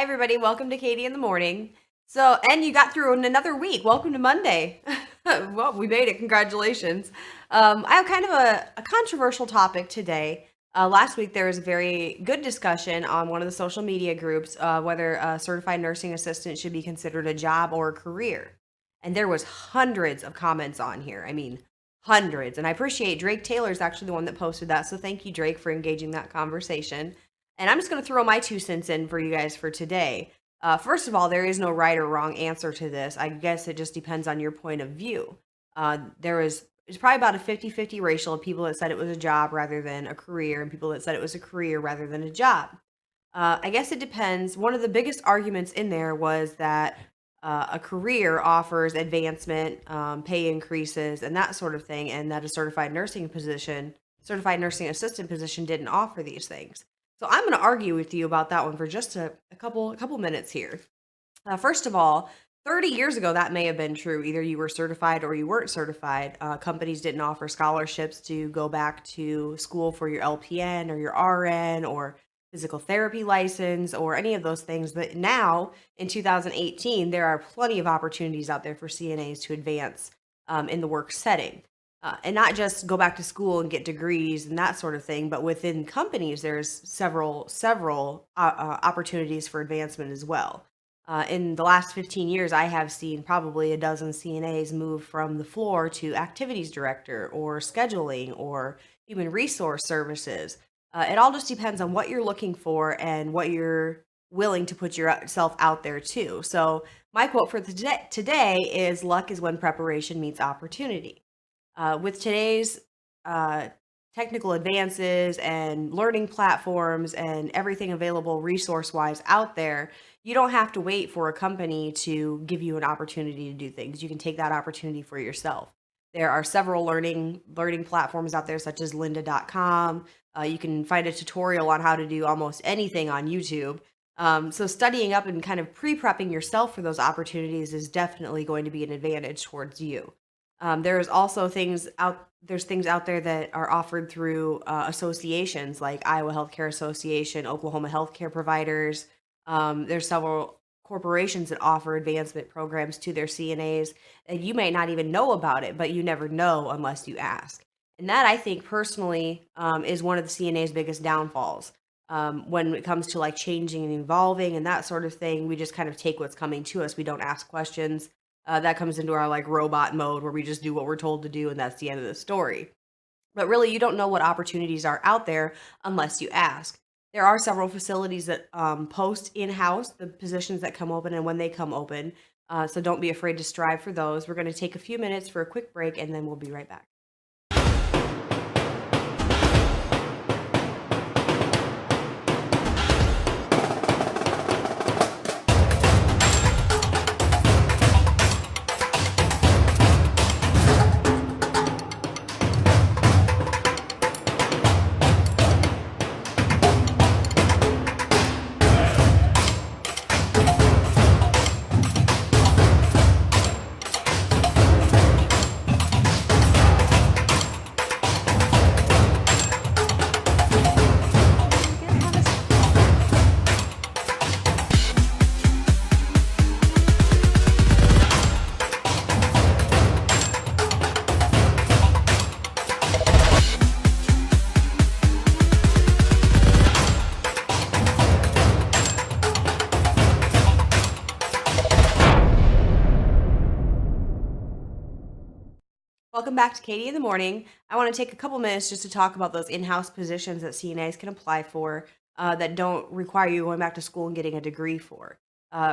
Hi, everybody. Welcome to Katie in the Morning. And you got through another week. Welcome to Monday. Well, we made it. Congratulations. I have kind of a controversial topic today. Last week, there was a very good discussion on one of the social media groups whether a certified nursing assistant should be considered a job or a career. And there was hundreds of comments on here. I mean, hundreds. And I appreciate Drake Taylor is actually the one that posted that. So thank you, Drake, for engaging that conversation. And I'm just going to throw my 2 cents in for you guys for today. First of all, there is no right or wrong answer to this. I guess it just depends on your point of view. It's probably about a 50-50 ratio of people that said it was a job rather than a career, and people that said it was a career rather than a job. I guess it depends. One of the biggest arguments in there was that a career offers advancement, pay increases, and that sort of thing, and that a certified nursing assistant position didn't offer these things. So I'm going to argue with you about that one for just a couple minutes here. First of all, 30 years ago, that may have been true. Either you were certified or you weren't certified. Companies didn't offer scholarships to go back to school for your LPN or your RN or physical therapy license or any of those things. But now, in 2018, there are plenty of opportunities out there for CNAs to advance in the work setting. And not just go back to school and get degrees and that sort of thing, but within companies, there's several opportunities for advancement as well. In the last 15 years, I have seen probably a dozen CNAs move from the floor to activities director or scheduling or human resource services. It all just depends on what you're looking for and what you're willing to put yourself out there to. So, my quote for today is luck is when preparation meets opportunity. With today's uh, technical advances and learning platforms and everything available resource wise out there, you don't have to wait for a company to give you an opportunity to do things. You can take that opportunity for yourself. There are several learning platforms out there, such as lynda.com. You can find a tutorial on how to do almost anything on YouTube. So studying up and kind of pre-prepping yourself for those opportunities is definitely going to be an advantage towards you. There's things out there that are offered through associations like Iowa Healthcare Association, Oklahoma Healthcare Providers. There's several corporations that offer advancement programs to their CNAs, and you may not even know about it, but you never know unless you ask. And that, I think, personally, is one of the CNA's biggest downfalls. When it comes to like changing and evolving and that sort of thing, we just kind of take what's coming to us. We don't ask questions. That comes into our like robot mode where we just do what we're told to do, and that's the end of the story. But really, you don't know what opportunities are out there unless you ask. There are several facilities that post in house the positions that come open and when they come open. So don't be afraid to strive for those. We're going to take a few minutes for a quick break and then we'll be right back. Welcome back to Katie in the Morning. I want to take a couple minutes just to talk about those in-house positions that CNAs can apply for that don't require you going back to school and getting a degree for.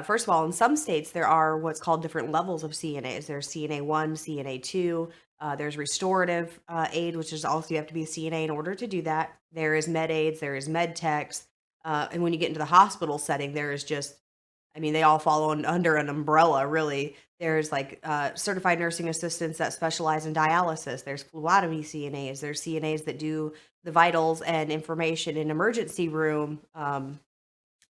First of all, in some states, there are what's called different levels of CNAs. There's CNA 1, CNA 2, there's restorative aid, which is also you have to be a CNA in order to do that. There is med aids, there is med techs. And when you get into the hospital setting, there is just I mean, they all fall under an umbrella, really. There's like certified nursing assistants that specialize in dialysis. There's phlebotomy CNAs. There's CNAs that do the vitals and information in emergency room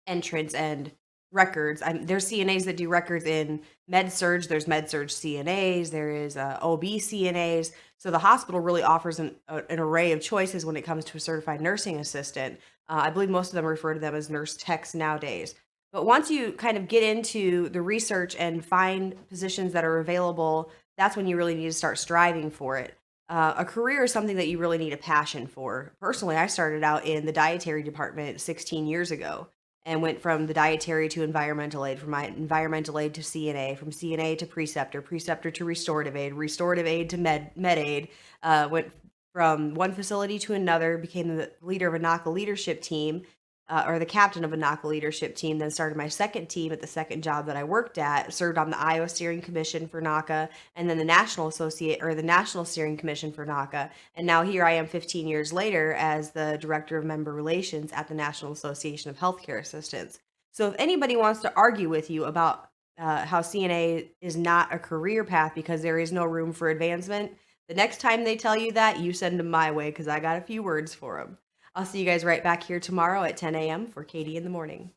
entrance and records. There's CNAs that do records in med surge. There's med surge CNAs. There is OB CNAs. So the hospital really offers an array of choices when it comes to a certified nursing assistant. I believe most of them refer to them as nurse techs nowadays. But once you kind of get into the research and find positions that are available, that's when you really need to start striving for it. A career is something that you really need a passion for. Personally, I started out in the dietary department 16 years ago and went from the dietary to environmental aid, from my environmental aid to CNA, from CNA to preceptor, preceptor to restorative aid to med aid. Went from one facility to another, became the leader of a NACA leadership team, or the captain of a NACA leadership team, then started my second team at the second job that I worked at, served on the Iowa Steering Commission for NACA, and then the National Steering Commission for NACA. And now here I am 15 years later as the Director of Member Relations at the National Association of Healthcare Assistants. So if anybody wants to argue with you about how CNA is not a career path because there is no room for advancement, the next time they tell you that, you send them my way because I got a few words for them. I'll see you guys right back here tomorrow at 10 a.m. for Katie in the Morning.